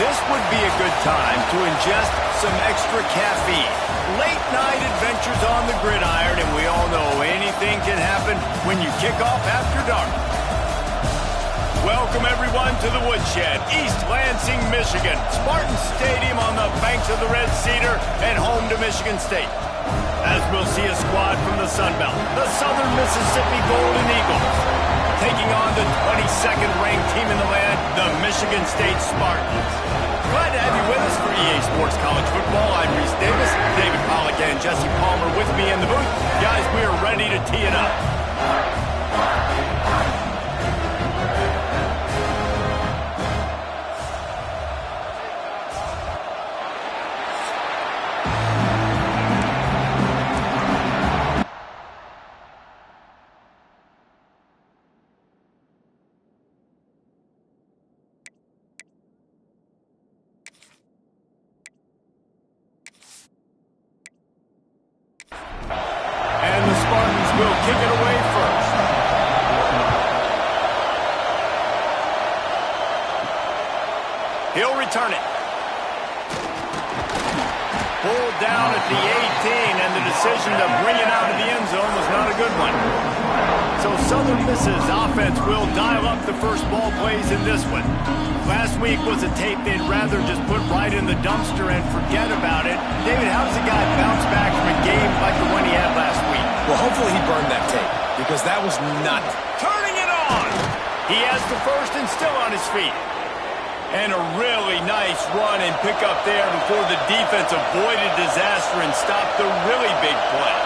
This would be a good time to ingest some extra caffeine. Late night adventures on the gridiron, and we all know anything can happen when you kick off after dark. Welcome everyone to the Woodshed, East Lansing, Michigan. Spartan Stadium on the banks of the Red Cedar and home to Michigan State. As we'll see a squad from the Sun Belt, the Southern Mississippi Golden Eagles, taking on the 22nd ranked team in the land, the Michigan State Spartans. Glad to have you with us for EA Sports College Football. I'm Reese Davis, David Pollack and Jesse Palmer with me in the booth. Guys, we are ready to tee it up. Will kick it away first. He'll return it. Pulled down at the 18, and the decision to bring it out of the end zone was not a good one. So Southern Miss's offense will dial up the first ball plays in this one. Last week was a tape they'd rather just put right in the dumpster and forget about it. David, how does a guy bounce back from a game like the one he had last week? Well, hopefully he burned that tape, because that was not... Turning it on! He has the first and still on his feet. And a really nice run and pick up there before the defense avoided disaster and stopped the really big play.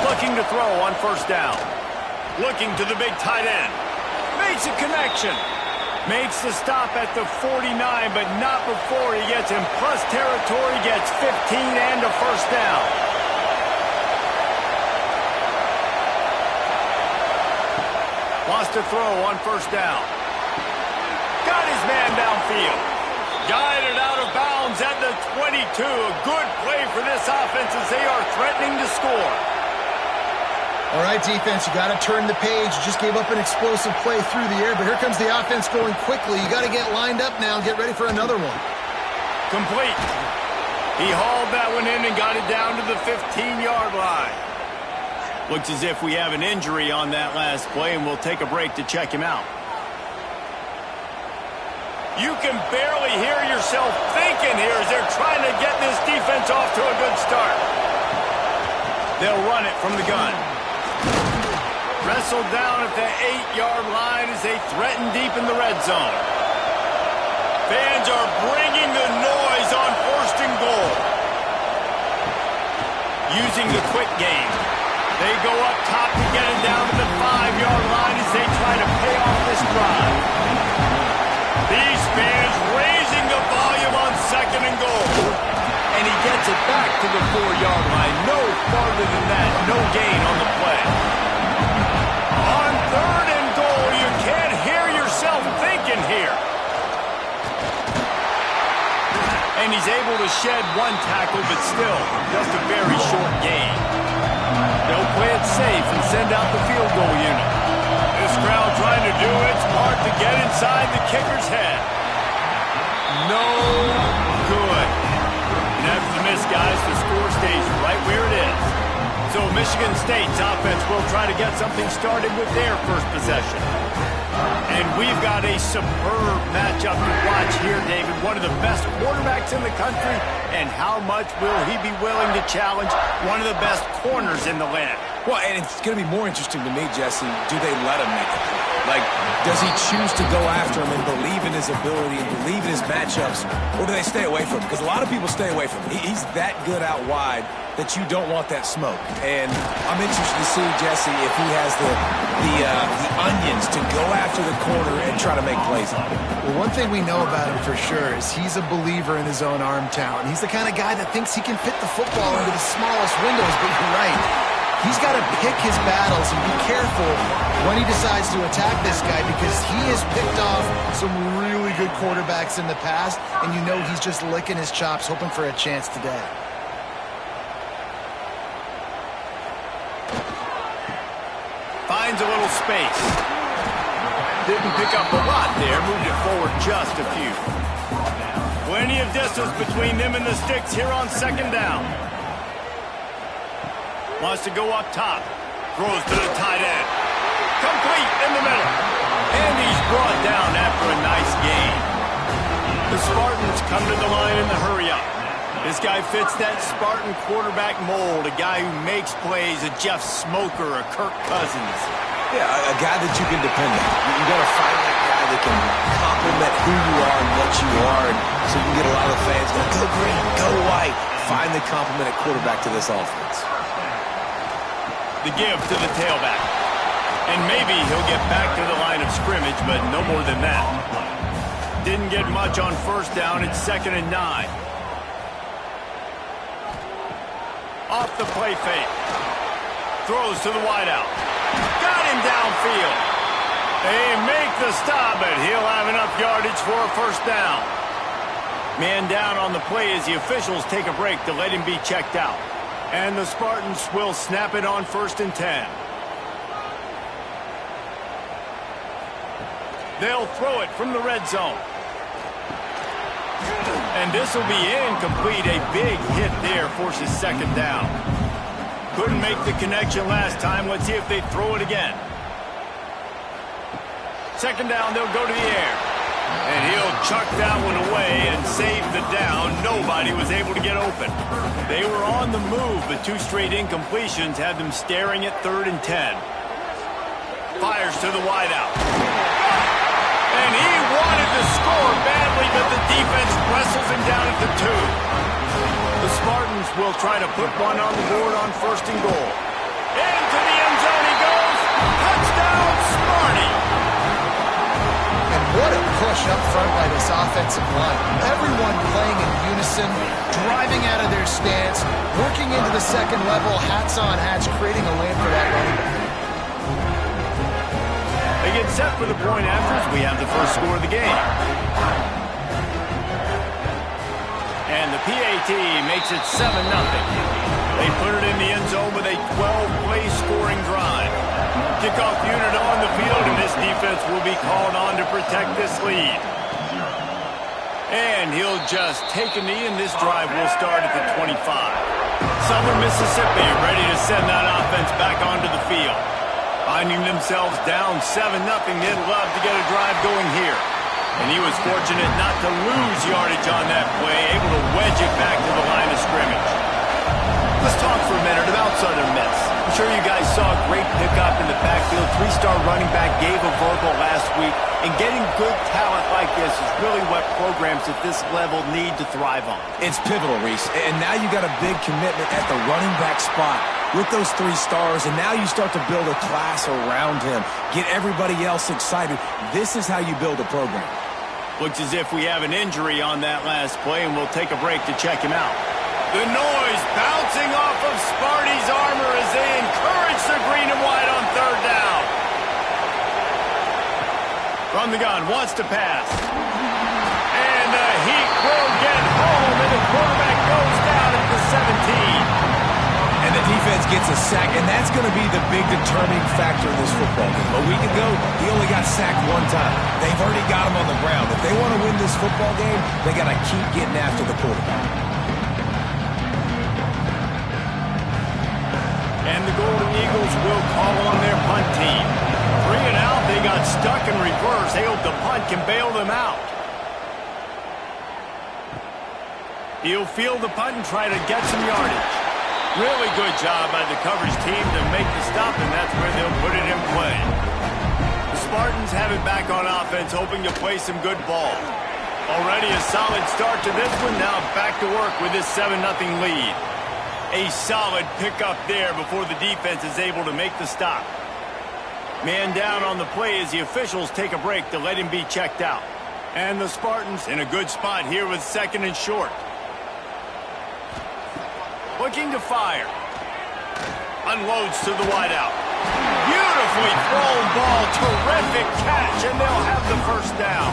Looking to throw on first down. Looking to the big tight end. Makes a connection. Makes the stop at the 49, but not before he gets in plus territory, gets 15 and a first down. Lost a throw on first down. Got his man downfield. Guided out of bounds at the 22. A good play for this offense as they are threatening to score. All right, defense, you got to turn the page. You just gave up an explosive play through the air, but here comes the offense going quickly. You got to get lined up now and get ready for another one. Complete. He hauled that one in and got it down to the 15-yard line. Looks as if we have an injury on that last play, and we'll take a break to check him out. You can barely hear yourself thinking here as they're trying to get this defense off to a good start. They'll run it from the gun. Wrestled down at the 8-yard line as they threaten deep in the red zone. Fans are bringing the noise on first and goal. Using the quick game. They go up top to get it down to the 5-yard line as they try to pay off this drive. These fans raising the volume on second and goal. And he gets it back to the 4-yard line. No farther than that. No gain on the play. On third and goal, you can't hear yourself thinking here. And he's able to shed one tackle, but still, just a very short gain. They'll play it safe and send out the field goal unit. This crowd trying to do its part to get inside the kicker's head. No good. And after the miss, guys, the score stays right where it is. So Michigan State's offense will try to get something started with their first possession. And we've got a superb matchup to watch here, David. One of the best quarterbacks in the country. And how much will he be willing to challenge one of the best corners in the land? Well, and it's going to be more interesting to me, Jesse, do they let him make a play? Like, does he choose to go after him and believe in his ability and believe in his matchups, or do they stay away from him? Because a lot of people stay away from him. He's that good out wide that you don't want that smoke. And I'm interested to see, Jesse, if he has the onions to go after the corner and try to make plays on him. Well, one thing we know about him for sure is he's a believer in his own arm talent. He's the kind of guy that thinks he can fit the football into the smallest windows, but you're right. He's got to pick his battles and be careful when he decides to attack this guy, because he has picked off some really good quarterbacks in the past, and you know he's just licking his chops, hoping for a chance today. Finds a little space. Didn't pick up a lot there, moved it forward just a few. Plenty of distance between them and the sticks here on second down. Wants to go up top. Throws to the tight end. Complete in the middle. And he's brought down after a nice gain. The Spartans come to the line in the hurry-up. This guy fits that Spartan quarterback mold, a guy who makes plays, a Jeff Smoker, a Kirk Cousins. Yeah, a guy that you can depend on. You got to find that guy that can complement who you are and what you are, and so you can get a lot of fans going, go green, go white. Find the complement at quarterback to this offense. The give to the tailback. And maybe he'll get back to the line of scrimmage, but no more than that. Didn't get much on first down. It's 2nd and 9. Off the play fake. Throws to the wideout. Got him downfield. They make the stop, but he'll have enough yardage for a first down. Man down on the play as the officials take a break to let him be checked out. And the Spartans will snap it on 1st and 10. They'll throw it from the red zone. And this will be incomplete. A big hit there forces 2nd down. Couldn't make the connection last time. Let's see if they throw it again. 2nd down, they'll go to the air. And he'll chuck that one away and save the down. Nobody was able to get open. They were on the move, but 2 straight incompletions had them staring at 3rd and 10. Fires to the wideout. And he wanted to score badly, but the defense wrestles him down at the 2. The Spartans will try to put one on the board on 1st and goal. Into the end zone he goes. Touchdown, Sparty. And what a push up front by this offensive line. Everyone playing in unison, driving out of their stance, working into the second level, hats on hats, creating a lane for that running back. They get set for the point after as we have the first score of the game. And the PAT makes it 7-0. They put it in the end zone with a 12-play scoring drive. Kickoff unit on the field, and this defense will be called on to protect this lead. And he'll just take a knee, and this drive will start at the 25. Southern Mississippi ready to send that offense back onto the field. Finding themselves down 7-0, they'd love to get a drive going here. And he was fortunate not to lose yardage on that play, able to wedge it back to the line of scrimmage. Let's talk for a minute about Southern Miss. I'm sure you guys saw a great pickup in the backfield. 3-star running back gave a verbal last week. And getting good talent like this is really what programs at this level need to thrive on. It's pivotal, Reese. And now you got a big commitment at the running back spot with those 3 stars, and now you start to build a class around him. Get everybody else excited. This is how you build a program. Looks as if we have an injury on that last play, and we'll take a break to check him out. The noise bouncing off of Sparty's armor as they encourage the green and white on 3rd down. From the gun, wants to pass. And the Heat will get home, and the quarterback goes down at the 17. And the defense gets a sack, and that's going to be the big determining factor in this football game. A week ago, he only got sacked 1 time. They've already got him on the ground. If they want to win this football game, they got to keep getting after the quarterback. And the Golden Eagles will call on their punt team. 3 and out, they got stuck in reverse. They hope the punt can bail them out. He'll field the punt and try to get some yardage. Really good job by the coverage team to make the stop, and that's where they'll put it in play. The Spartans have it back on offense, hoping to play some good ball. Already a solid start to this one, now back to work with this 7-0 lead. A solid pickup there before the defense is able to make the stop. Man down on the play as the officials take a break to let him be checked out. And the Spartans in a good spot here with 2nd and short. Looking to fire. Unloads to the wideout. Beautifully thrown ball. Terrific catch, and they'll have the first down.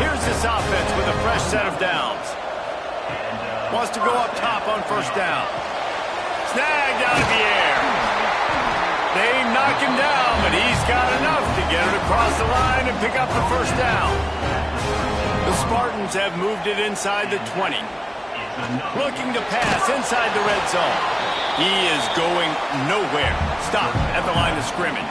Here's this offense with a fresh set of downs. Wants to go up top on 1st down. Snagged out of the air. They knock him down, but he's got enough to get it across the line and pick up the first down. The Spartans have moved it inside the 20. Looking to pass inside the red zone. He is going nowhere. Stop at the line of scrimmage.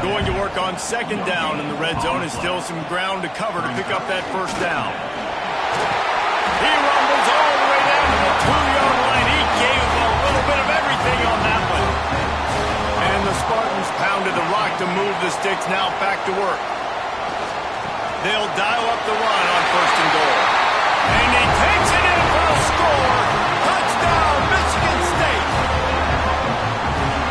Going to work on second down in the red zone, and still some ground to cover to pick up that first down. He rumbles all the way down to the 2-yard line. He gave a little bit of everything on that one. And the Spartans pounded the rock to move the sticks, now back to work. They'll dial up the run on first and goal. And he takes it in for a score. Touchdown, Michigan State.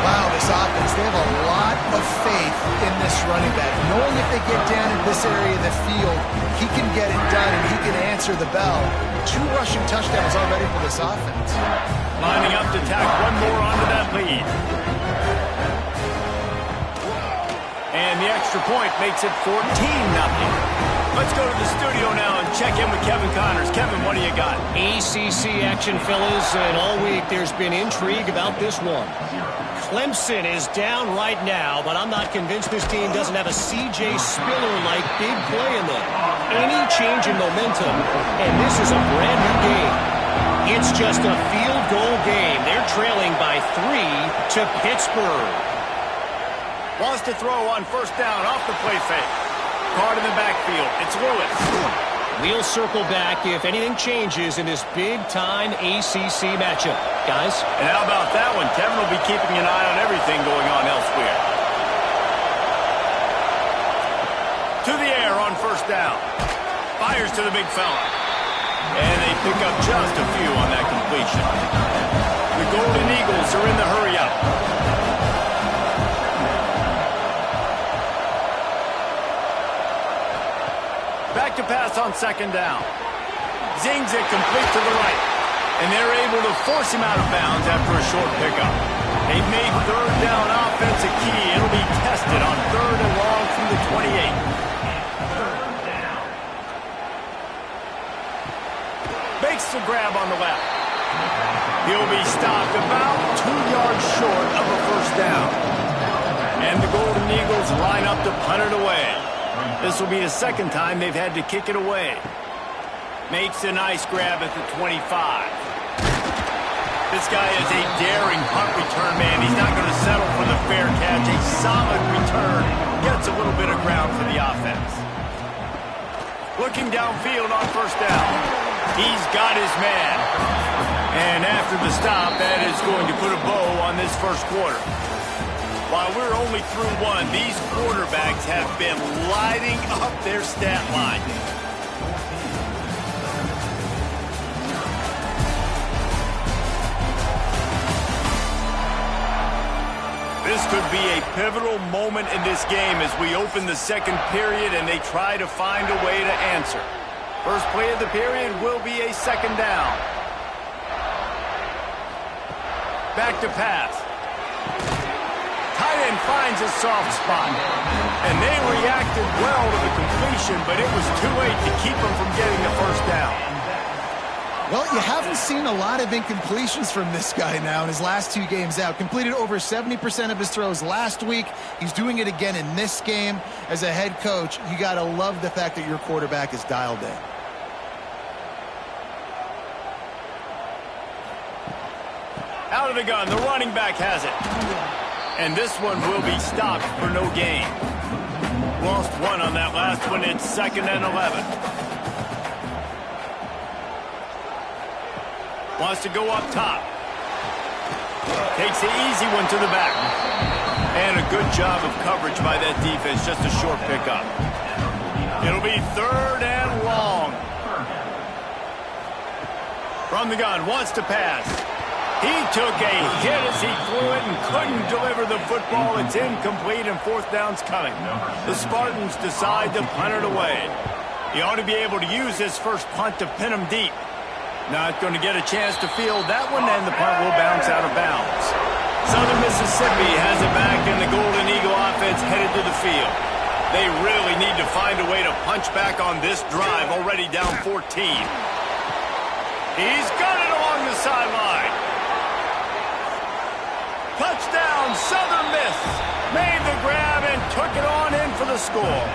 Wow, this offense, they have a lot of faith in this running back. Knowing if they get down in this area of the field, he can get it done and he can answer the bell. 2 rushing touchdowns already for this offense. Lining up to tack one more onto that lead. And the extra point makes it 14-0. Let's go to the studio now and check in with Kevin Connors. Kevin, what do you got? ACC action, fellas, and all week there's been intrigue about this one. Clemson is down right now, but I'm not convinced this team doesn't have a C.J. Spiller-like big play in them. Any change in momentum, and this is a brand new game. It's just a field goal game. They're trailing by 3 to Pittsburgh. Wants to throw on first down off the play fake. Card in the backfield. It's Lewis. We'll circle back if anything changes in this big-time ACC matchup. Guys? And how about that one? Kevin will be keeping an eye on everything going on elsewhere. To the air on first down. Fires to the big fella. And they pick up just a few on that completion. The Golden Eagles are in the hurry-up. Back to pass on second down. Zings it complete to the right. And they're able to force him out of bounds after a short pickup. They've made third down offense a key. It'll be tested on third and long from the 28. Makes the grab on the left. He'll be stopped about 2 yards short of a first down. And the Golden Eagles line up to punt it away. This will be the second time they've had to kick it away. Makes a nice grab at the 25. This guy is a daring punt return man. He's not going to settle for the fair catch. A solid return. Gets a little bit of ground for the offense. Looking downfield on first down. He's got his man. And after the stop, that is going to put a bow on this first quarter. While we're only through one, these quarterbacks have been lighting up their stat line. This could be a pivotal moment in this game as we open the second period and they try to find a way to answer. First play of the period will be a second down. Back to pass. Tight end finds a soft spot. And they reacted well to the completion, but it was too late to keep them from getting the first down. Well, you haven't seen a lot of incompletions from this guy now in his last 2 games out. Completed over 70% of his throws last week. He's doing it again in this game. As a head coach, you got to love the fact that your quarterback is dialed in. Out of the gun, the running back has it. And this one will be stopped for no gain. Lost 1 on that last one. It's 2nd and 11. Wants to go up top. Takes the easy one to the back. And a good job of coverage by that defense. Just a short pickup. It'll be 3rd and long. From the gun, wants to pass. He took a hit as he threw it and couldn't deliver the football. It's incomplete and 4th down's coming. The Spartans decide to punt it away. He ought to be able to use his first punt to pin him deep. Not going to get a chance to field that one, and the punt will bounce out of bounds. Southern Mississippi has it back, and the Golden Eagle offense headed to the field. They really need to find a way to punch back on this drive, already down 14. He's got it along the sideline. Touchdown, down. Southern Miss made the grab and took it on in for the score.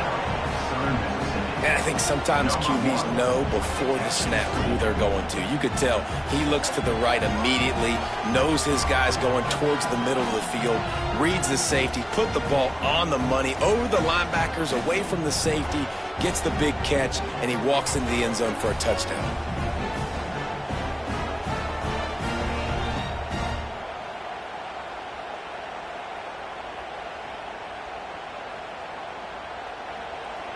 And I think sometimes QBs know before the snap who they're going to. You could tell he looks to the right immediately, knows his guy's going towards the middle of the field, reads the safety, put the ball on the money, over the linebackers, away from the safety, gets the big catch, and he walks into the end zone for a touchdown.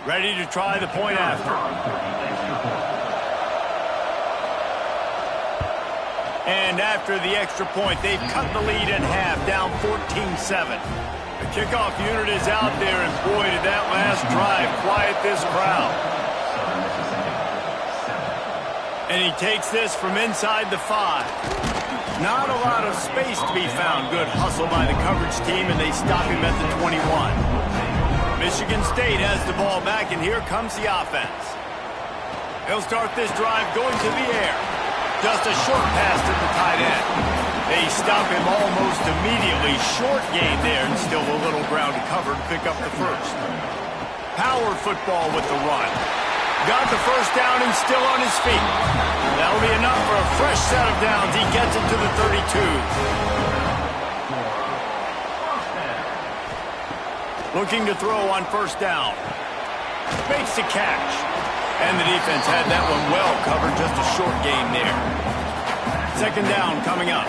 Ready to try the point after. And after the extra point, they've cut the lead in half, down 14-7. The kickoff unit is out there, and boy, did that last drive quiet this crowd. And he takes this from inside the 5. Not a lot of space to be found. Good hustle by the coverage team, and they stop him at the 21. Michigan State has the ball back, and here comes the offense. They'll start this drive going to the air. Just a short pass to the tight end. They stop him almost immediately. Short gain there, and still a little ground to cover to pick up the first. Power football with the run. Got the first down and still on his feet. That'll be enough for a fresh set of downs. He gets it to the 32. Looking to throw on first down. Makes the catch. And the defense had that one well covered. Just a short gain there. Second down coming up.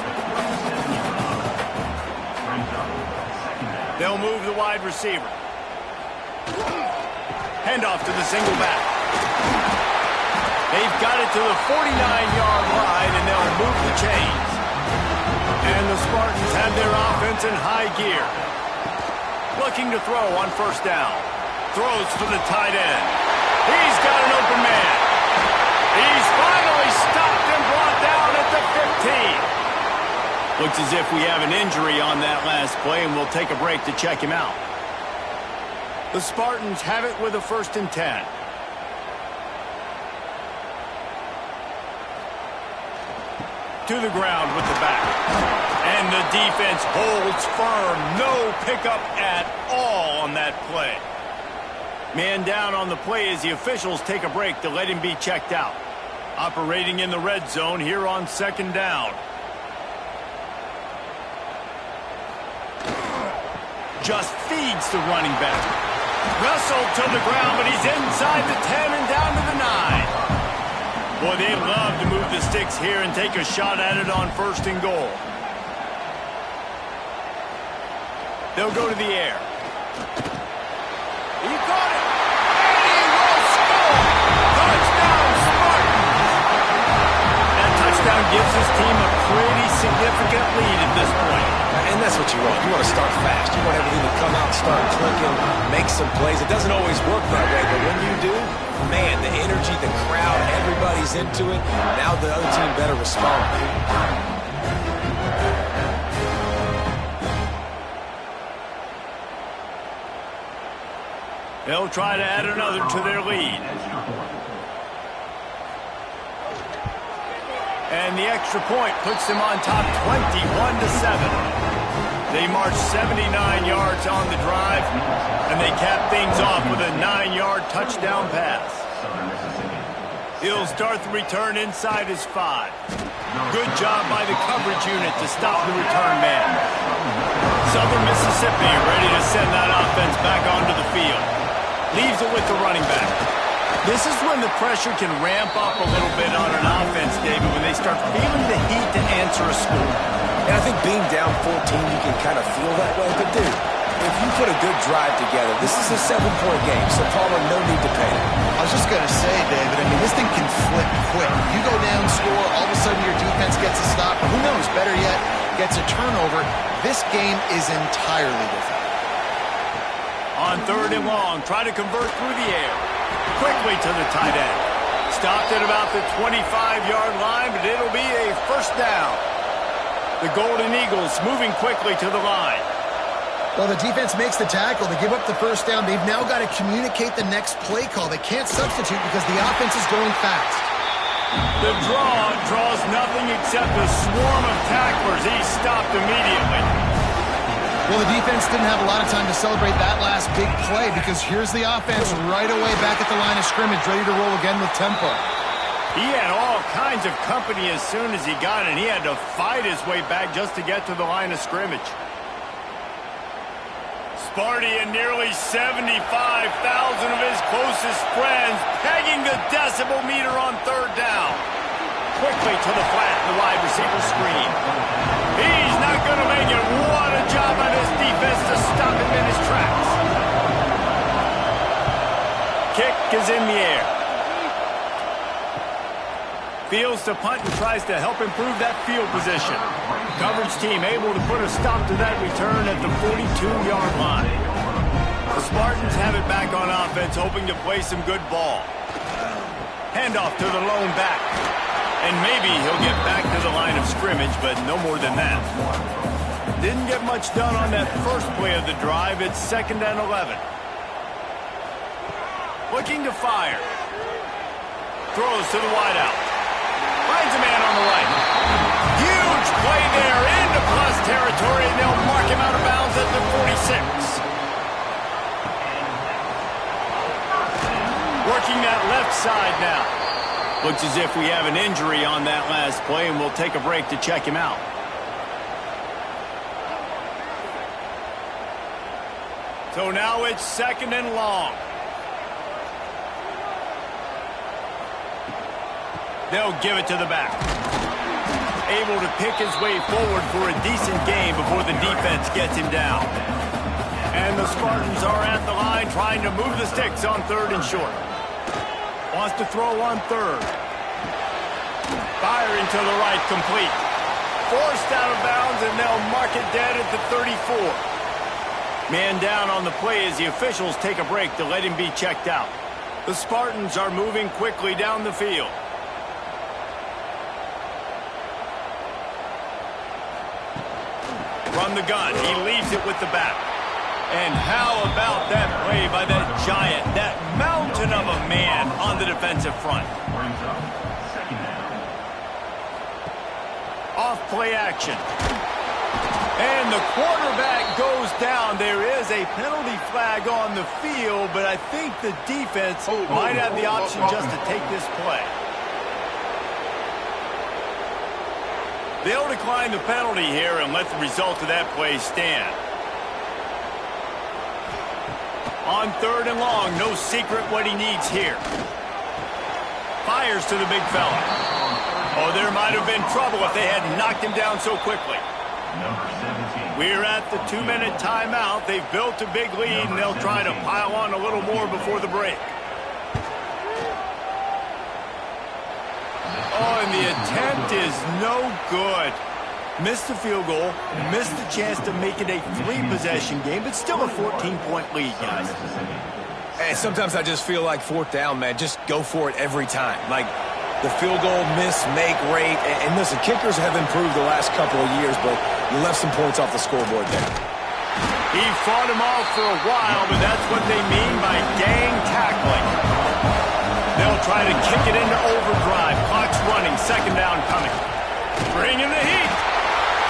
They'll move the wide receiver. Handoff to the single back. They've got it to the 49-yard line, and they'll move the chains. And the Spartans have their offense in high gear. Looking to throw on first down. Throws for the tight end. He's got an open man. He's finally stopped and brought down at the 15. Looks as if we have an injury on that last play, and we'll take a break to check him out. The Spartans have it with a 1st and 10. To the ground with the back. And the defense holds firm. No pickup at all on that play. Man down on the play as the officials take a break to let him be checked out. Operating in the red zone here on second down. Just feeds the running back. Wrestled to the ground, but he's inside the 10 and down to the 9. Boy, they love to move the sticks here and take a shot at it on 1st and goal. They'll go to the air. He caught it. And he will score. Touchdown, Spartans. That touchdown gives his team a pretty significant lead at this point. And that's what you want. You want to start fast. You want everything to come out, start clicking, make some plays. It doesn't always work that way, but when you do, man, the energy, the crowd, everybody's into it. Now the other team better respond. They'll try to add another to their lead. And the extra point puts them on top 21-7. They march 79 yards on the drive, and they cap things off with a 9-yard touchdown pass. He'll start the return inside his 5. Good job by the coverage unit to stop the return man. Southern Mississippi ready to send that offense back onto the field. Leaves it with the running back. This is when the pressure can ramp up a little bit on an offense, David, when they start feeling the heat to answer a score. And I think being down 14, you can kind of feel that way. But, dude, if you put a good drive together, this is a 7-point game, so Palmer, no need to panic. I was just going to say, David, I mean, this thing can flip quick. You go down, score, all of a sudden your defense gets a stop, or who knows, better yet, gets a turnover. This game is entirely different. On 3rd and long, try to convert through the air. Quickly to the tight end. Stopped at about the 25-yard line, but it'll be a first down. The Golden Eagles moving quickly to the line. Well, the defense makes the tackle. They give up the first down. They've now got to communicate the next play call. They can't substitute because the offense is going fast. The draw draws nothing except a swarm of tacklers. He's stopped immediately. Well, the defense didn't have a lot of time to celebrate that last big play because here's the offense right away back at the line of scrimmage, ready to roll again with tempo. He had all kinds of company as soon as he got it. He had to fight his way back just to get to the line of scrimmage. Sparty and nearly 75,000 of his closest friends pegging the decibel meter on third down. Quickly to the flat, the wide receiver screen. He's not going to make it. What a job by this defense to stop him in his tracks. Kick is in the air. Fields to punt and tries to help improve that field position. Coverage team able to put a stop to that return at the 42-yard line. The Spartans have it back on offense, hoping to play some good ball. Handoff to the lone back. And maybe he'll get back to the line of scrimmage, but no more than that. Didn't get much done on that first play of the drive. It's 2nd and 11. Looking to fire. Throws to the wideout. Finds a man on the right. Huge play there into plus territory, and they'll mark him out of bounds at the 46. Working that left side now. Looks as if we have an injury on that last play, and we'll take a break to check him out. So now it's 2nd and long. They'll give it to the back. Able to pick his way forward for a decent gain before the defense gets him down. And the Spartans are at the line trying to move the sticks on 3rd and short. Wants to throw on 3rd. Firing to the right, complete. Forced out of bounds, and they'll mark it dead at the 34. Man down on the play as the officials take a break to let him be checked out. The Spartans are moving quickly down the field. From the gun, he leaves it with the back. And how about that play by that giant, that mountain of a man on the defensive front? Off play action. And the quarterback goes down. There is a penalty flag on the field, but I think the defense might have the option just to take this play. They'll decline the penalty here and let the result of that play stand. On 3rd and long, no secret what he needs here. Fires to the big fella. Oh, there might have been trouble if they had knocked him down so quickly. We're at the 2-minute timeout. They've built a big lead, and they'll try to pile on a little more before the break. Oh, and the attempt is no good. Missed the field goal, missed the chance to make it a 3-possession game, but still a 14-point lead, guys. Hey, sometimes I just feel like 4th down, man. Just go for it every time. Like the field goal miss-make rate. And listen, kickers have improved the last couple of years, but you left some points off the scoreboard there. He fought him off for a while, but that's what they mean by gang tackling. They'll try to kick it into overdrive. Clock's running. 2nd down coming. Bringing the heat.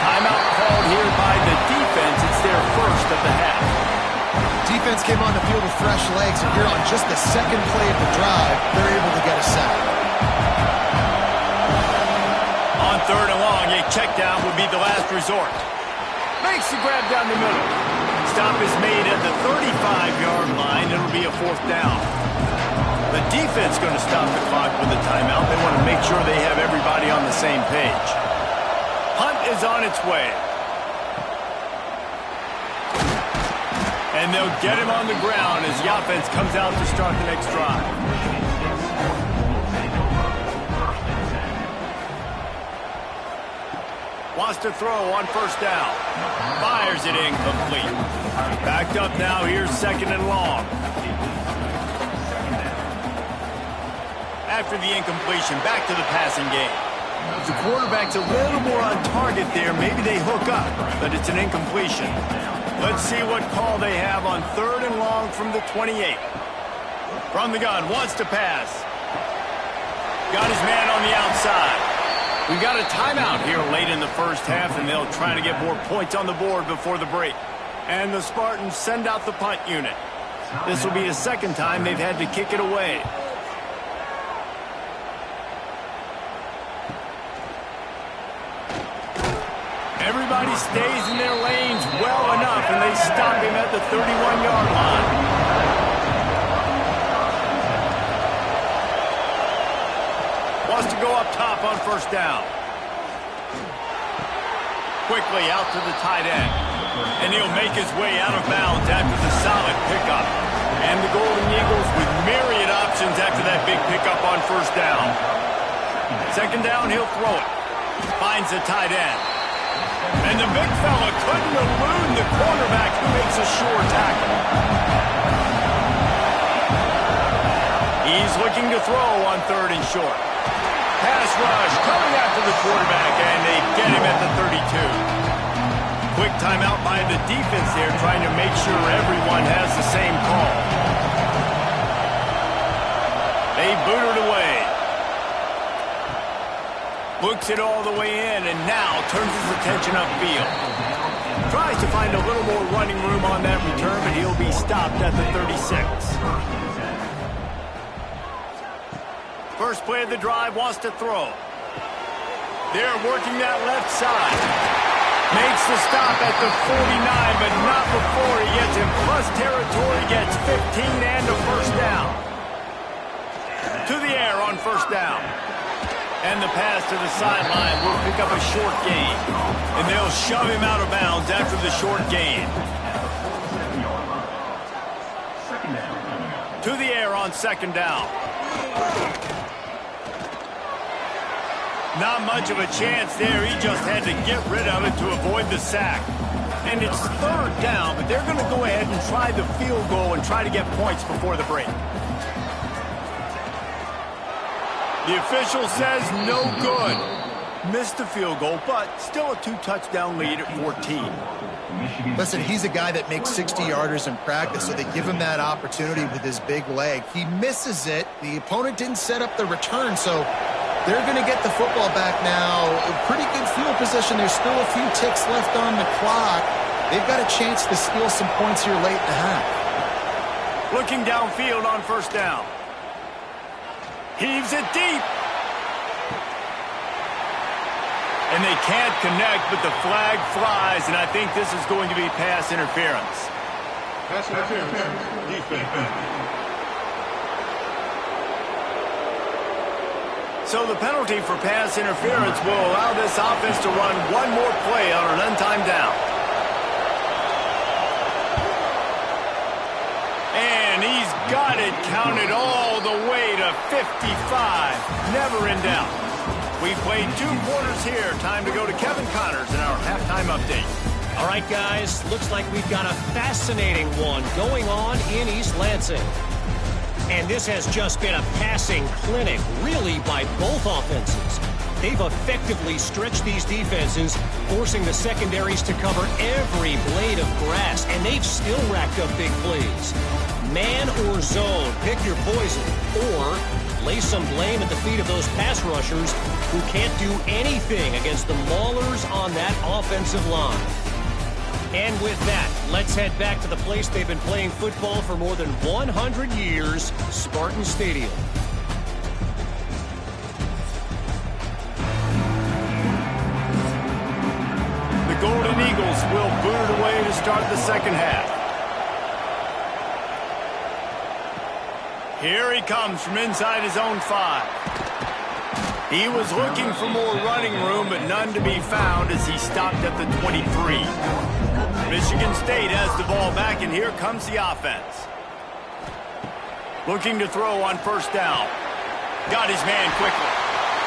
Timeout called here by the defense. It's their first of the half. Defense came on the field with fresh legs, and here on just the 2nd play of the drive, they're able to get a sack. On 3rd and long, a check down would be the last resort. Makes the grab down the middle. Stop is made at the 35-yard line. It'll be a 4th down. The defense going to stop the clock with a timeout. They want to make sure they have everybody on the same page. Punt is on its way. And they'll get him on the ground as the offense comes out to start the next drive. Wants to throw on 1st down. Fires it incomplete. Backed up now. Here's 2nd and long. After the incompletion, back to the passing game. The quarterback's a little more on target there. Maybe they hook up, but it's an incompletion. Let's see what call they have on 3rd and long from the 28. From the gun, wants to pass. Got his man on the outside. We've got a timeout here late in the first half, and they'll try to get more points on the board before the break. And the Spartans send out the punt unit. This will be the second time they've had to kick it away. Everybody stays in their lanes well enough, and they stop him at the 31-yard line. Wants to go up top on first down. Quickly out to the tight end. And he'll make his way out of bounds after the solid pickup. And the Golden Eagles with myriad options after that big pickup on first down. Second down, he'll throw it. Finds the tight end. And the big fella couldn't elude the quarterback who makes a sure tackle. He's looking to throw on third and short. Pass rush coming after the quarterback, and they get him at the 32. Quick timeout by the defense there, trying to make sure everyone has the same call. They boot it away. Looks it all the way in, and now turns his attention upfield. Tries to find a little more running room on that return, but he'll be stopped at the 36. First play of the drive, wants to throw. They're working that left side. Makes the stop at the 49, but not before he gets in plus territory, gets 15 and a first down. To the air on first down. And the pass to the sideline will pick up a short gain. And they'll shove him out of bounds after the short gain. To the air on second down. Not much of a chance there. He just had to get rid of it to avoid the sack. And it's third down, but they're going to go ahead and try the field goal and try to get points before the break. The official says no good. Missed the field goal, but still a 2-touchdown lead at 14. Listen, he's a guy that makes 60-yarders in practice, so they give him that opportunity with his big leg. He misses it. The opponent didn't set up the return, so they're going to get the football back now. A pretty good field position. There's still a few ticks left on the clock. They've got a chance to steal some points here late in the half. Looking downfield on first down. Heaves it deep. And they can't connect, but the flag flies, and I think this is going to be pass interference. Pass interference. Defense. So the penalty for pass interference will allow this offense to run one more play on an untimed down. And he's got it counted all the way to 55. Never in doubt. We've played 2 quarters here. Time to go to Kevin Connors in our halftime update. All right, guys. Looks like we've got a fascinating one going on in East Lansing. And this has just been a passing clinic, really, by both offenses. They've effectively stretched these defenses, forcing the secondaries to cover every blade of grass, and they've still racked up big plays. Man or zone, pick your poison, or lay some blame at the feet of those pass rushers who can't do anything against the maulers on that offensive line. And with that, let's head back to the place they've been playing football for more than 100 years, Spartan Stadium. The Golden Eagles will boot it away to start the second half. Here he comes from inside his own 5. He was looking for more running room, but none to be found as he stopped at the 23. Michigan State has the ball back, and here comes the offense. Looking to throw on first down. Got his man quickly.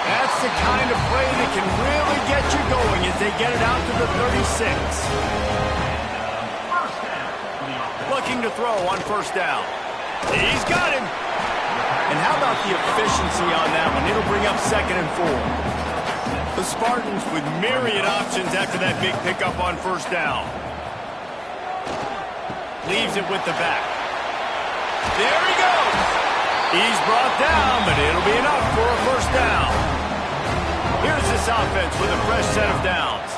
That's the kind of play that can really get you going as they get it out to the 36. Looking to throw on first down. He's got him. And how about the efficiency on that one? It'll bring up 2nd and 4. The Spartans with myriad options after that big pickup on first down. Leaves it with the back. There he goes. He's brought down, but it'll be enough for a first down. Here's this offense with a fresh set of downs.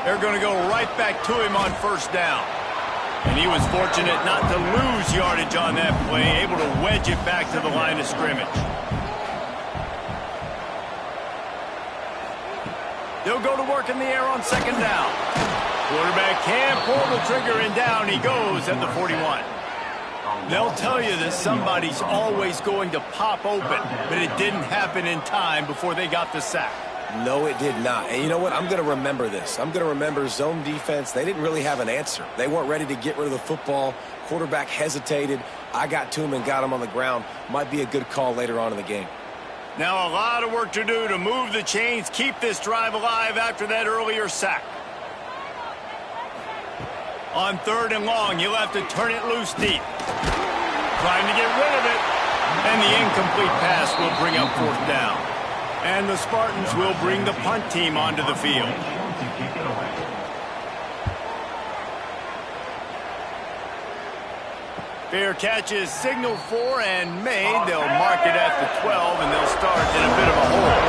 They're going to go right back to him on first down. And he was fortunate not to lose yardage on that play, able to wedge it back to the line of scrimmage. They'll go to work in the air on second down. Quarterback can't pull the trigger, and down he goes at the 41. They'll tell you that somebody's always going to pop open, but it didn't happen in time before they got the sack. No, it did not. And you know what? I'm going to remember this. I'm going to remember zone defense. They didn't really have an answer. They weren't ready to get rid of the football. Quarterback hesitated. I got to him and got him on the ground. Might be a good call later on in the game. Now a lot of work to do to move the chains, keep this drive alive after that earlier sack. On third and long, you'll have to turn it loose deep. Trying to get rid of it. And the incomplete pass will bring up fourth down. And the Spartans will bring the punt team onto the field. Fair catch is signaled for and made. They'll mark it at the 12, and they'll start in a bit of a hole.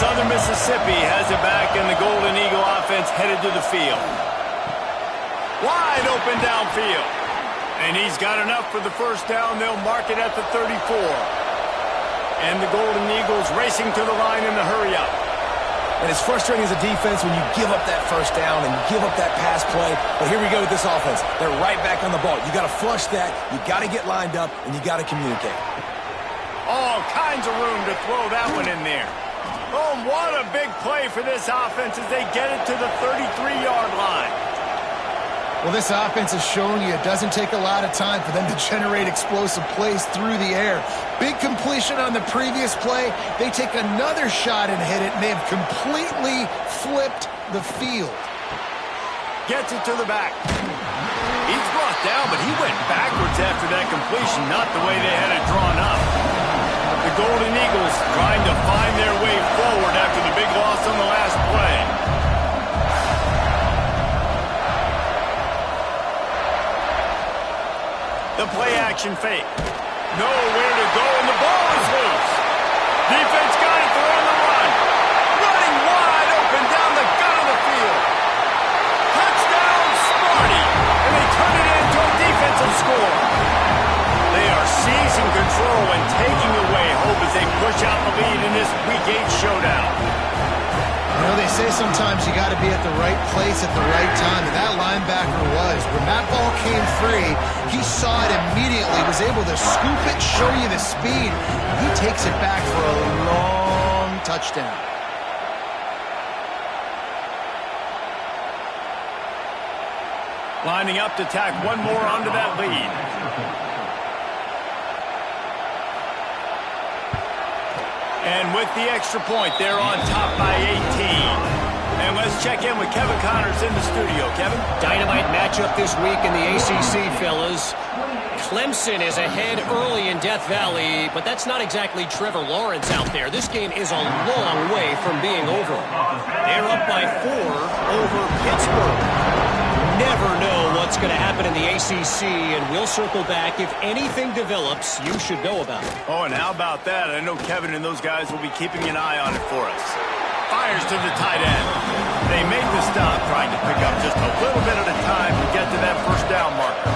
Southern Mississippi has it back, and the Golden Eagle offense headed to the field. Wide open downfield. And he's got enough for the first down. They'll mark it at the 34. And the Golden Eagles racing to the line in the hurry-up. And it's frustrating as a defense when you give up that first down and give up that pass play. But here we go with this offense. They're right back on the ball. You got to flush that. You got to get lined up, and you got to communicate. All kinds of room to throw that one in there. Oh, what a big play for this offense as they get it to the 33-yard line. Well, this offense has shown you it doesn't take a lot of time for them to generate explosive plays through the air. Big completion on the previous play. They take another shot and hit it, and they have completely flipped the field. Gets it to the back. He's brought down, but he went backwards after that completion, not the way they had it drawn up. The Golden Eagles trying to find their way forward after the big loss on the last play. The play-action fake. Nowhere to go, and the ball is loose. Defense got it, they're on the run. Running wide open down the gut of the field. Touchdown, Sparty. And they turn it into a defensive score. They are seizing control and taking away hope as they push out the lead in this Week 8 showdown. You know, they say sometimes you got to be at the right place at the right time, and that linebacker was. When that ball came free, he saw it immediately, was able to scoop it, show you the speed. He takes it back for a long touchdown. Lining up to tack one more onto that lead. And with the extra point, they're on top by 18. And let's check in with Kevin Connors in the studio. Kevin? Dynamite matchup this week in the ACC, fellas. Clemson is ahead early in Death Valley, but that's not exactly Trevor Lawrence out there. This game is a long way from being over. They're up by 4 over Pittsburgh. Never know what's going to happen in the ACC, and we'll circle back. If anything develops, you should know about it. Oh, and how about that? I know Kevin and those guys will be keeping an eye on it for us. Fires to the tight end. They made the stop, trying to pick up just a little bit at a time to get to that first down marker.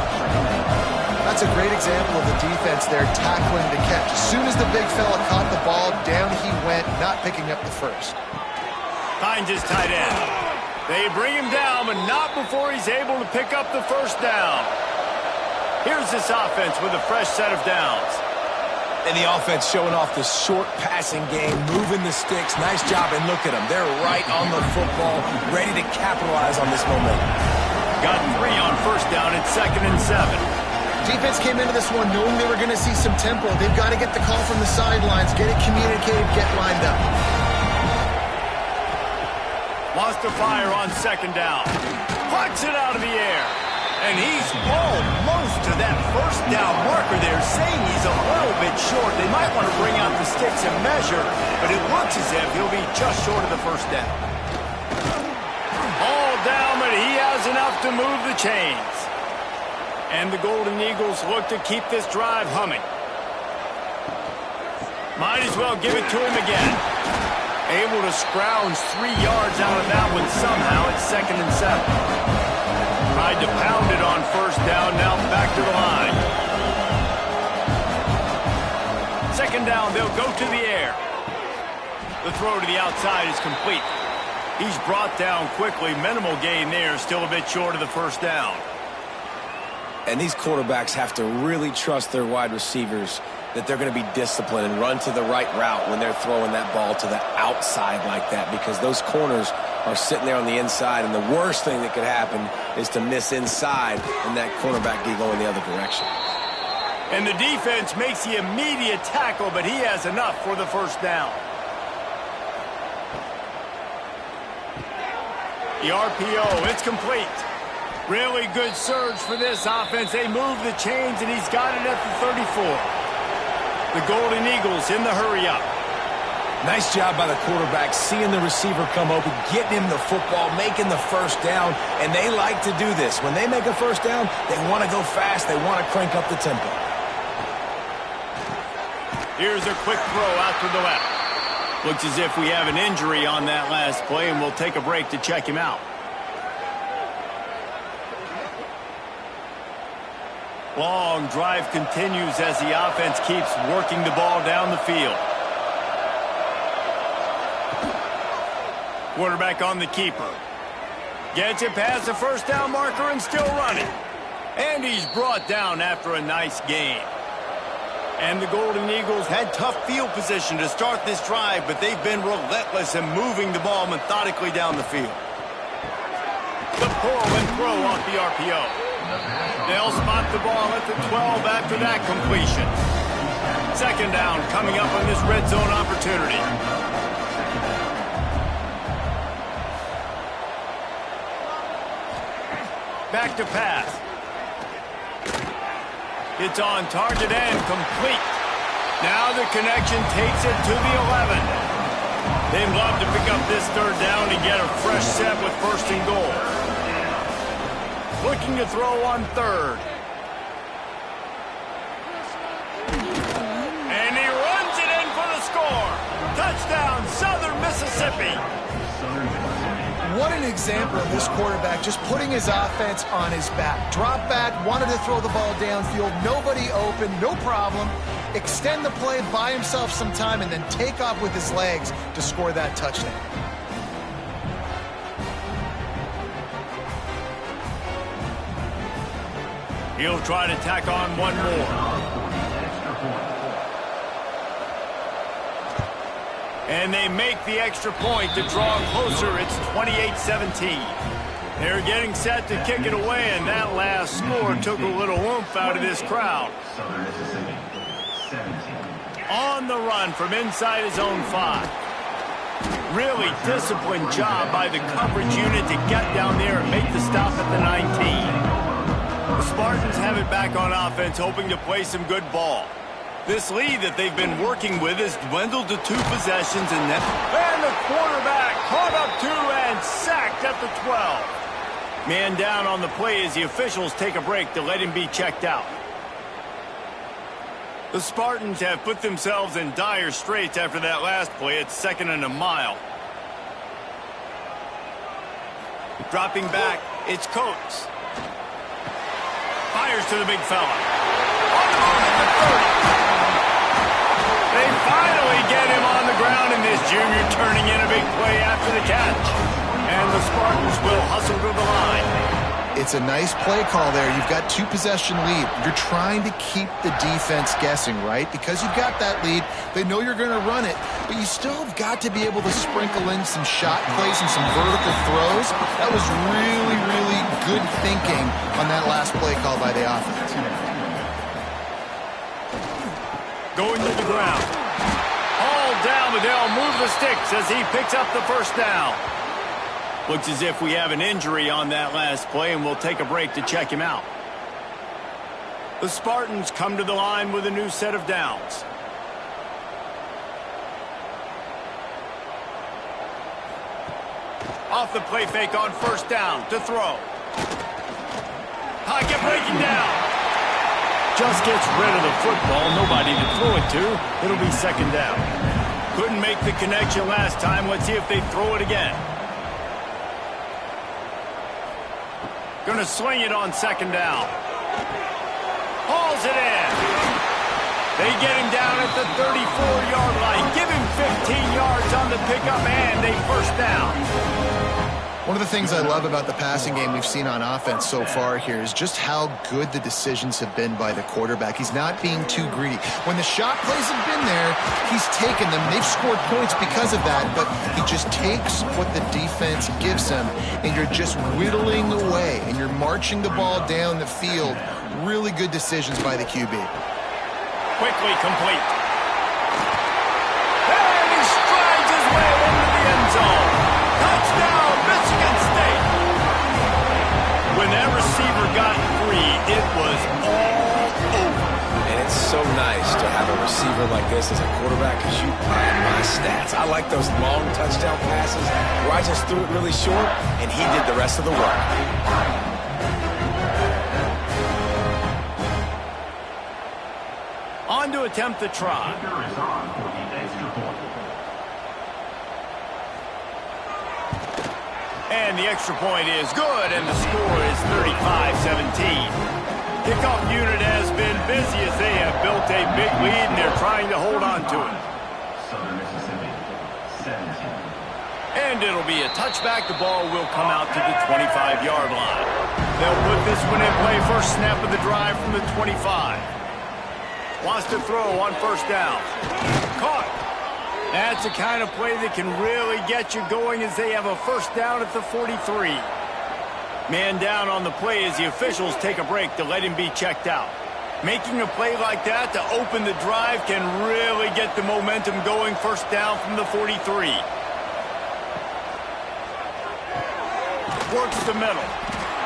That's a great example of the defense there tackling the catch. As soon as the big fella caught the ball, down he went, not picking up the first. Finds his tight end. They bring him down, but not before he's able to pick up the first down. Here's this offense with a fresh set of downs. And the offense showing off the short passing game, moving the sticks. Nice job, and look at them. They're right on the football, ready to capitalize on this momentum. Got 3 on first down at 2nd and 7. Defense came into this one knowing they were going to see some tempo. They've got to get the call from the sidelines, get it communicated, get lined up. Lost to fire on 2nd down. Plucks it out of the air. And he's almost to that first down marker there, saying he's a little bit short. They might want to bring out the sticks and measure, but it looks as if he'll be just short of the first down. All down, but he has enough to move the chains. And the Golden Eagles look to keep this drive humming. Might as well give it to him again. Able to scrounge 3 yards out of that one somehow. It's 2nd and 7. Tried to pound it on 1st down, now back to the line. 2nd down, they'll go to the air. The throw to the outside is complete. He's brought down quickly. Minimal gain there, still a bit short of the 1st down. And these quarterbacks have to really trust their wide receivers that they're going to be disciplined and run to the right route when they're throwing that ball to the outside like that, because those corners are sitting there on the inside, and the worst thing that could happen is to miss inside and that cornerback be going the other direction. And the defense makes the immediate tackle, but he has enough for the 1st down. The RPO, it's complete. Really good surge for this offense. They move the chains, and he's got it at the 34. The Golden Eagles in the hurry-up. Nice job by the quarterback, seeing the receiver come open, getting him the football, making the 1st down, and they like to do this. When they make a 1st down, they want to go fast. They want to crank up the tempo. Here's a quick throw out to the left. Looks as if we have an injury on that last play, and we'll take a break to check him out. Long drive continues as the offense keeps working the ball down the field. Quarterback on the keeper. Gets it past the 1st down marker and still running. And he's brought down after a nice gain. And the Golden Eagles had tough field position to start this drive, but they've been relentless in moving the ball methodically down the field. The pull and throw off the RPO. They'll spot the ball at the 12 after that completion. 2nd down coming up on this red zone opportunity. Back to pass. It's on target and complete. Now the connection takes it to the 11. They'd love to pick up this 3rd down and get a fresh set with 1st and goal. Looking to throw on 3rd. And he runs it in for the score. Touchdown, Southern Mississippi. What an example of this quarterback just putting his offense on his back. Drop back, wanted to throw the ball downfield, nobody open, no problem. Extend the play, buy himself some time, and then take off with his legs to score that touchdown. He'll try to tack on one more. And they make the extra point to draw closer. It's 28-17. They're getting set to kick it away, and that last score took a little oomph out of this crowd. On the run from inside his own 5. Really disciplined job by the coverage unit to get down there and make the stop at the 19. The Spartans have it back on offense, hoping to play some good ball. This lead that they've been working with has dwindled to 2 possessions, and the quarterback caught up 2 and sacked at the 12. Man down on the play as the officials take a break to let him be checked out. The Spartans have put themselves in dire straits after that last play. It's 2nd and a mile. Dropping back, it's Coates. Fires to the big fella. On the move at the 30. They finally get him on the ground, and this junior turning in a big play after the catch. And the Spartans will hustle to the line. It's a nice play call there. You've got 2-possession lead. You're trying to keep the defense guessing, right? Because you've got that lead. They know you're going to run it, but you still have got to be able to sprinkle in some shot plays and some vertical throws. That was really, really good thinking on that last play call by the offense. Going to the ground. All down, but they'll move the sticks as he picks up the 1st down. Looks as if we have an injury on that last play, and we'll take a break to check him out. The Spartans come to the line with a new set of downs. Off the play fake on 1st down to throw. Pocket breaking down. Just gets rid of the football. Nobody to throw it to. It'll be 2nd down. Couldn't make the connection last time. Let's see if they throw it again. Gonna swing it on second down. Hauls it in. They get him down at the 34-yard line. Give him 15 yards on the pickup and a first down. One of the things I love about the passing game we've seen on offense so far here is just how good the decisions have been by the quarterback. He's not being too greedy. When the shot plays have been there, he's taken them. They've scored points because of that, but he just takes what the defense gives him, and you're just whittling away, and you're marching the ball down the field. Really good decisions by the QB. Quickly complete. And he strides his way into the end zone. Touchdown, Michigan State. When that receiver got free, it was all over. And it's so nice to have a receiver like this as a quarterback because you pad my stats. I like those long touchdown passes where I just threw it really short and he did the rest of the work. On to attempt the try. And the extra point is good, and the score is 35-17. Kickoff unit has been busy as they have built a big lead, and they're trying to hold on to it. And it'll be a touchback. The ball will come out to the 25-yard line. They'll put this one in play. First snap of the drive from the 25. Wants to throw on first down. Caught. That's the kind of play that can really get you going as they have a first down at the 43. Man down on the play as the officials take a break to let him be checked out. Making a play like that to open the drive can really get the momentum going. First down from the 43. Works the middle.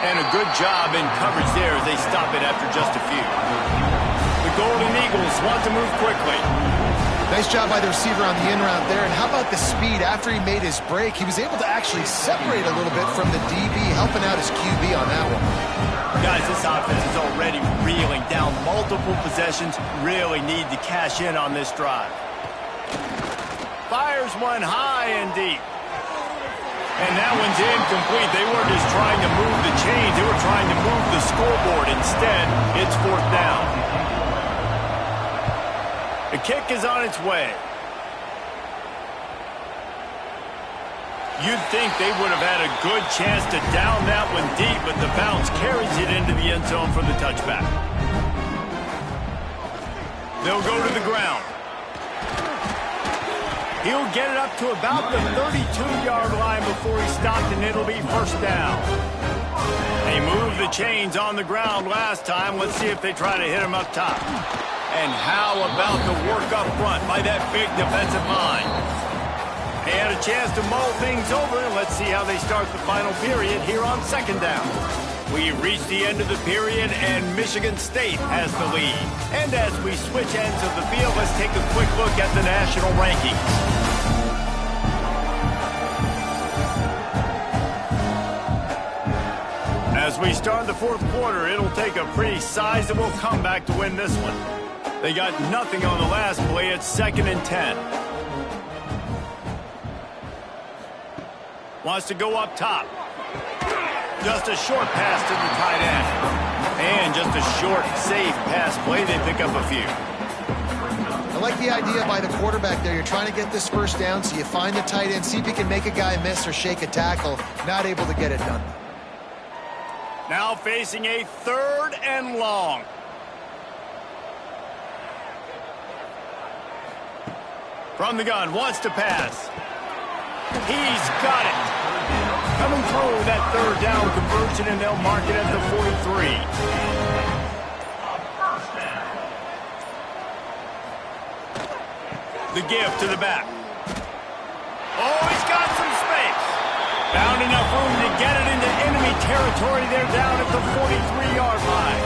And a good job in coverage there as they stop it after just a few. The Golden Eagles want to move quickly. Nice job by the receiver on the in route there. And how about the speed after he made his break? He was able to actually separate a little bit from the DB, helping out his QB on that one. Guys, this offense is already reeling down multiple possessions. Really need to cash in on this drive. Fires one high and deep. And that one's incomplete. They weren't just trying to move the chains. They were trying to move the scoreboard. Instead, it's fourth down. The kick is on its way. You'd think they would have had a good chance to down that one deep, but the bounce carries it into the end zone for the touchback. They'll go to the ground. He'll get it up to about the 32-yard line before he stopped, and it'll be first down. They moved the chains on the ground last time. Let's see if they try to hit him up top. And how about the work up front by that big defensive line? They had a chance to mull things over. Let's see how they start the final period here on second down. We've reached the end of the period, and Michigan State has the lead. And as we switch ends of the field, let's take a quick look at the national rankings. As we start the fourth quarter, it'll take a pretty sizable comeback to win this one. They got nothing on the last play. It's 2nd and 10. Wants to go up top. Just a short pass to the tight end. And just a short, safe pass play. They pick up a few. I like the idea by the quarterback there. You're trying to get this first down, so you find the tight end, see if you can make a guy miss or shake a tackle. Not able to get it done. Now facing a 3rd and long. From the gun, wants to pass. He's got it. Coming through that 3rd down conversion, and they'll mark it at the 43. The give to the back. Oh, he's got some space. Found enough room to get it into enemy territory. They're down at the 43-yard line.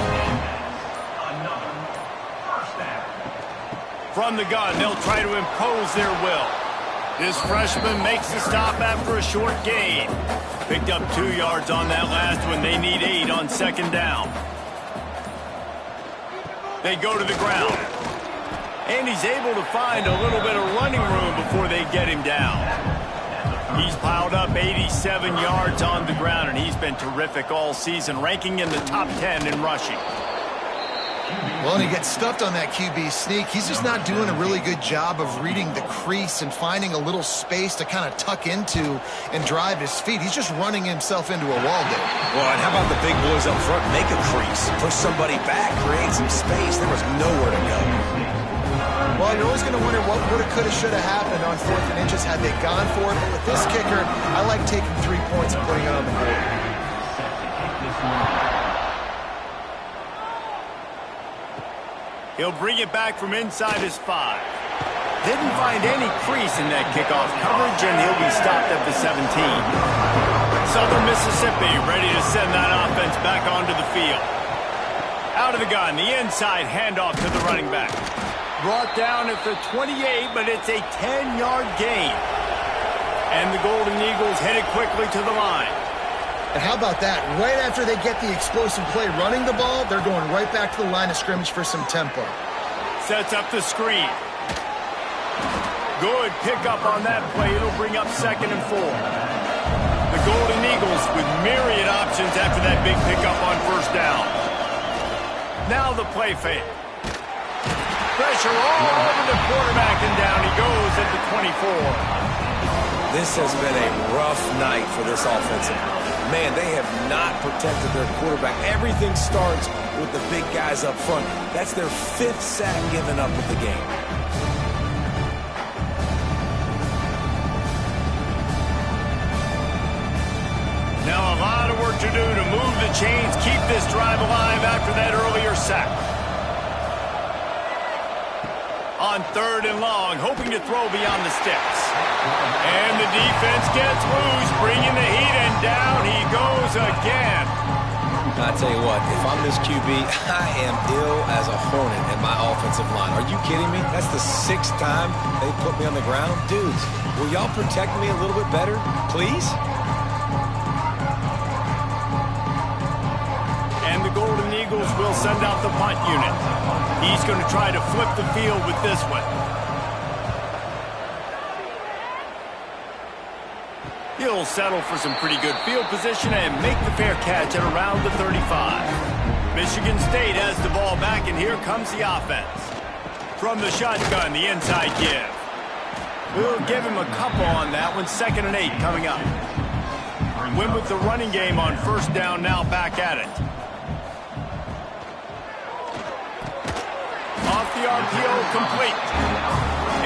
From the gun, they'll try to impose their will. This freshman makes the stop after a short gain. Picked up 2 yards on that last one. They need 8 on second down. They go to the ground. And he's able to find a little bit of running room before they get him down. He's piled up 87 yards on the ground, and he's been terrific all season, ranking in the top 10 in rushing. Well, and he gets stuffed on that QB sneak. He's just not doing a really good job of reading the crease and finding a little space to kind of tuck into and drive his feet. He's just running himself into a wall there. Well, and how about the big boys up front? Make a crease. Push somebody back. Create some space. There was nowhere to go. Well, you're always going to wonder what woulda, coulda, shoulda happened on 4th and inches had they gone for it. But with this kicker, I like taking 3 points and putting it on the board. He'll bring it back from inside his 5. Didn't find any crease in that kickoff coverage, and he'll be stopped at the 17. Southern Mississippi ready to send that offense back onto the field. Out of the gun, the inside handoff to the running back. Brought down at the 28, but it's a 10-yard gain. And the Golden Eagles headed quickly to the line. And how about that? Right after they get the explosive play running the ball, they're going right back to the line of scrimmage for some tempo. Sets up the screen. Good pickup on that play. It'll bring up 2nd and 4. The Golden Eagles with myriad options after that big pickup on 1st down. Now the play fake. Pressure all over the quarterback, and down he goes at the 24. This has been a rough night for this offensive line. Man, they have not protected their quarterback. Everything starts with the big guys up front. That's their 5th sack given up of the game. Now a lot of work to do to move the chains, keep this drive alive after that earlier sack. On 3rd and long, hoping to throw beyond the sticks. And the defense gets loose, bringing the heat, and down he goes again. I tell you what, if I'm this QB, I am ill as a hornet in my offensive line. Are you kidding me? That's the 6th time they put me on the ground. Dudes, will y'all protect me a little bit better, please? And the Golden Eagles will send out the punt unit. He's going to try to flip the field with this one. He'll settle for some pretty good field position and make the fair catch at around the 35. Michigan State has the ball back, and here comes the offense. From the shotgun, the inside give. We'll give him a couple on that one. 2nd and 8 coming up. Win with the running game on 1st down, now back at it. Off the RPO, complete.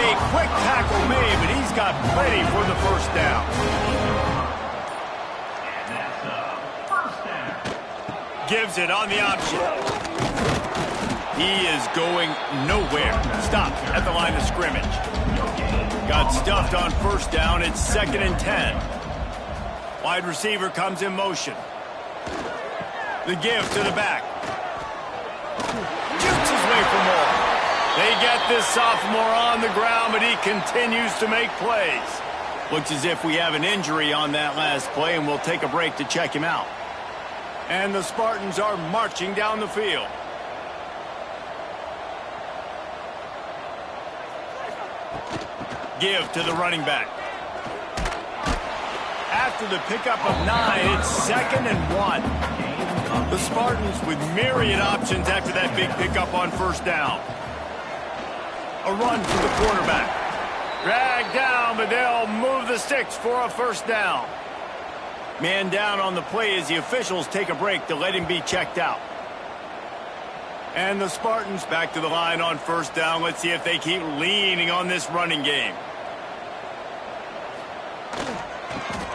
A quick tackle made, but he's got plenty for the 1st down. Gives it on the option. He is going nowhere. Stopped at the line of scrimmage. Got stuffed on 1st down. It's 2nd and 10. Wide receiver comes in motion. The give to the back. Shoots his way for more. They get this sophomore on the ground, but he continues to make plays. Looks as if we have an injury on that last play, and we'll take a break to check him out. And the Spartans are marching down the field. Give to the running back. After the pickup of 9, it's 2nd and 1. The Spartans with myriad options after that big pickup on 1st down. A run for the quarterback. Dragged down, but they'll move the sticks for a 1st down. Man down on the play as the officials take a break to let him be checked out. And the Spartans back to the line on 1st down. Let's see if they keep leaning on this running game.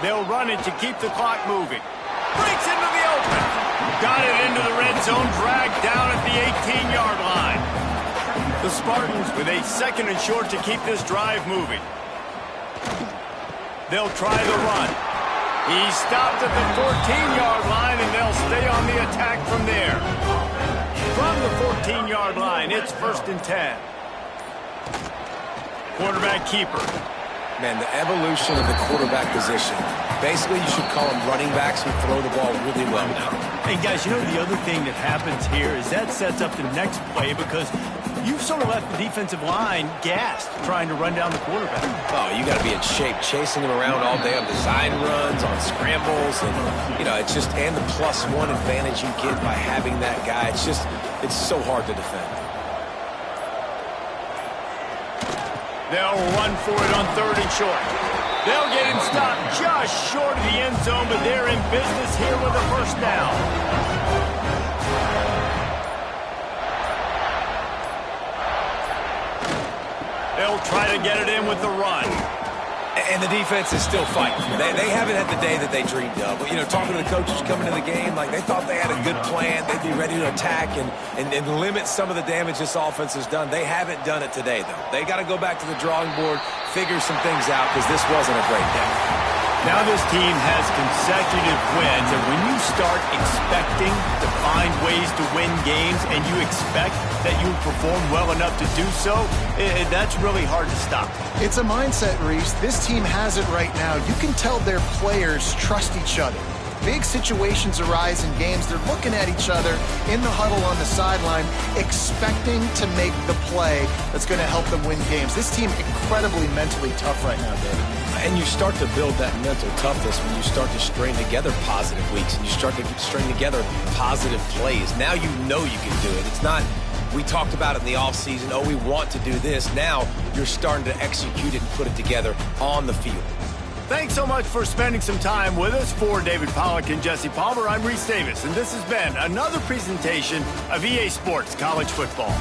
They'll run it to keep the clock moving. Breaks into the open. Got it into the red zone, dragged down at the 18-yard line. The Spartans with a 2nd and short to keep this drive moving. They'll try the run. He stopped at the 14-yard line, and they'll stay on the attack from there. From the 14-yard line, it's 1st and 10. Quarterback keeper. Man, the evolution of the quarterback position. Basically, you should call them running backs who throw the ball really well now. Hey, guys, you know the other thing that happens here is that sets up the next play because You've sort of left the defensive line gassed trying to run down the quarterback. Oh, you got to be in shape, chasing him around all day on design runs, on scrambles, and, you know, it's just, and the +1 advantage you get by having that guy. It's so hard to defend. They'll run for it on 3rd and short. They'll get him stopped just short of the end zone, but they're in business here with a first down. They'll try to get it in with the run. And the defense is still fighting. They haven't had the day that they dreamed of. But, you know, talking to the coaches coming to the game, like they thought they had a good plan. They'd be ready to attack and limit some of the damage this offense has done. They haven't done it today, though. They got to go back to the drawing board, figure some things out, because this wasn't a great day. Now this team has consecutive wins, and when you start expecting to find ways to win games and you expect that you perform well enough to do so, that's really hard to stop. It's a mindset, Reese. This team has it right now. You can tell their players trust each other. Big situations arise in games. They're looking at each other in the huddle on the sideline, expecting to make the play that's going to help them win games. This team incredibly mentally tough right now, David. And you start to build that mental toughness when you start to string together positive weeks and you start to string together positive plays. Now you know you can do it. It's not, we talked about it in the offseason, oh, we want to do this. Now you're starting to execute it and put it together on the field. Thanks so much for spending some time with us. For David Pollack and Jesse Palmer, I'm Reese Davis, and this has been another presentation of EA Sports College Football.